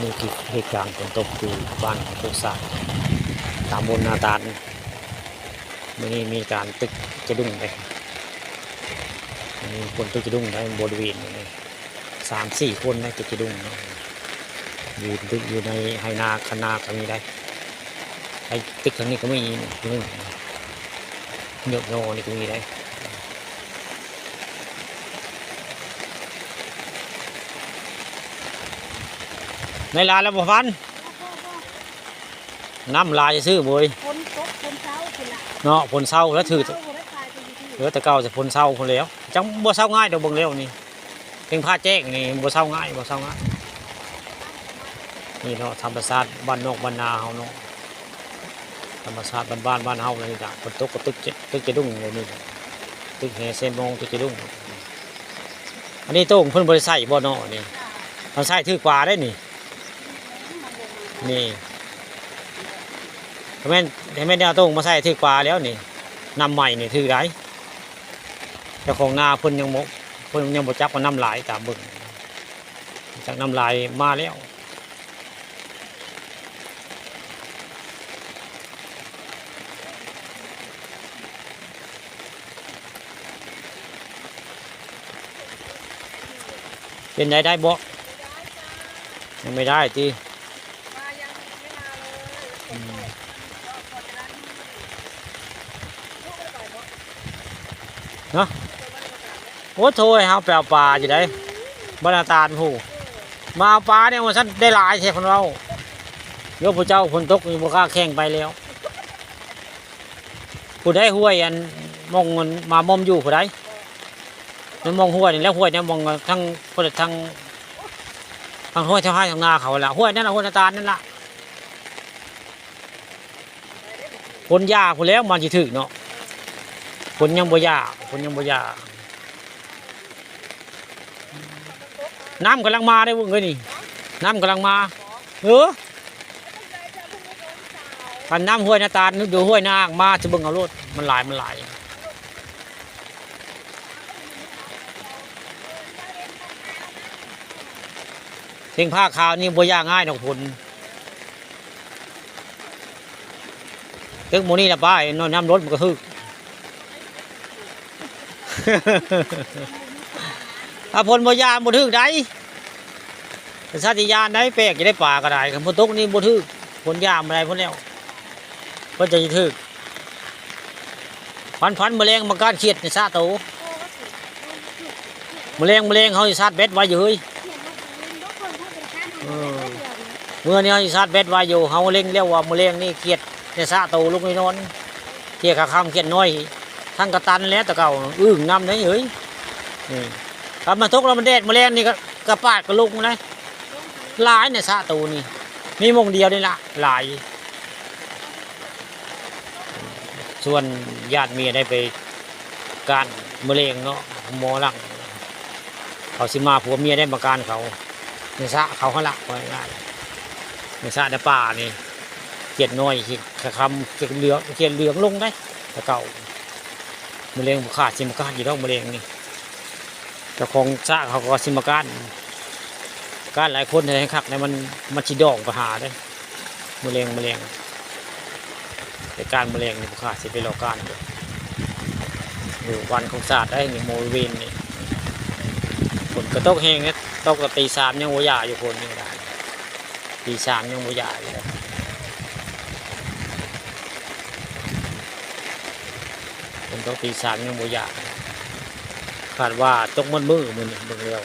นี่คือเหตุการณ์ฝนตกอยู่บ้านของตุสาตามบนนาตาลมื่อนี้มีการตึกจะดุ้งไปมีคนตึกจะดุ้งในบริเวณนี้3-4 คนนะตึกจะดุ้งอยู่ตึกอยู่ในไฮนาคณาก็มีได้ไอ้ตึกทางนี้ก็ไม่มีนึงเยอะโน่นี่ก็มีได้ในลานแล้วบ่พันน้ำลายจะซื้อบ่อยเนาะผลเศร้าแล้วถือเหลือแต่เก่าจะผลเศร้าคนแล้วจังบ่เศร้าง่ายเดี๋ยวเบิ่งแล้วนี่เพ่งผ้าแจ้งนี่บ่เศร้าง่ายบ่เศร้าง่ายนี่เนาะธรรมชาติบ้านนอกบ้านนาเฮาเนาะธรรมชาติบ้านเฮาเลยจ้ะฝนตกก็ตึกจะดุ้งเลยนี่ตึกแห่เซนมองตึกจะดุ้งอันนี้โต้งเพิ่นบ่ได้ใส่บ่เนาะนี่มันใส่ถือกว่าได้นี่นี่แม่นแนวตรงมาใส่ถือกว่าแล้วนี่นำใหม่นี่ถือได้แต่ของนาเพิ่นยังบ่จับว่าน้ำลายตามเบิ่งจากน้ำลายมาแล้วเป็นได้บ่ยังไม่ได้ติเนาะโอ้โถยเฮาไปเอาปลาอยู่ได้บ้านตาลผู้มาเอาปลาเนี่ยมันฉันได้หลายใช่คนเราโยมพระเจ้าฝนตกมีบุคคาแข่งไปแล้วผู้ได้ห้วยอันมองมันมามอมอยู่ผู้ได้มันมองห้วยนี่แล้วห้วยเนี่ยมองทั้งคนทั้งห้วยทั้งให้ทั้งนาเขาละห้วยนั่นละห้วยตาลนั่นละคนยาผู้แล้วมันจะถึกเนาะคนยังบ่ยาน้ำกำลังมาได้พวกนี้นี่น้ำกำลังมาพันน้ำห้วยนาตาลนึกดูห้วยนางมาจะเบิ่งเอารถมันหลายเพ่งผ้าขาวนี่บ่ยากง่ายดอกผลตึกโมนี่ละป้ายนอนน้ำรถมันก็ฮึกถ้าผลบ่ยาบ่ทึกได้ชาติยานได้แปลกจะได้ป่าก็ได้ครับฝนตกนี่บ่ทึกผลยามอะไรพวกแล้วก็จะทึกพันแมลงมาการเขียดในซาโตแมลงเขาซาดเบ็ดไว้อยู่เฮ้ยเมื่อนี้เขาซาดเบ็ดไว้อยู่เขาเล็งเรียกว่าแมลงนี่เขียดในซาโตลูกนี่นอนเขียดขาคำเขียดน้อยทั้งกระตันแล้วแต่เก่าอึ้งน้ำนี่เฮ้ยครับมาทุกเรามันแดดแมลงนี่ก็กระปาดกระลุกนะหลายในซาโตนี่มีมงเดียวนี่ละหลายส่วนญาติเมียได้ไปการมะเร็งเนาะหมอหลังเขาสิมาผัวเมียได้มาการเขาในสะเขาละไว้ง่ายในสะในป่านี่เขียดน้อยเขียดคำเขียดเหลืองลงได้แต่เก่ามะเร็งบุขาดสิมาการอยู่แล้วมะเร็งนี่แต่ของสะเขาก็สิมาการหลายคนในคักในมันชิดองก็หาได้มะเร็งแต่การมะเร็งนี่บุขาดสิไปรอการอยู่วันของศาสตร์ได้หนึ่งโมวินนี่ฝนกระตกแห้งเนี่ยตกกับตี3ยังหัวยาอยู่คนยังได้ตี3ยังหัวยาอยู่เลยฝนตกตี3ยังหัวยาคาดว่าตกมือนี่เบิ่งแล้ว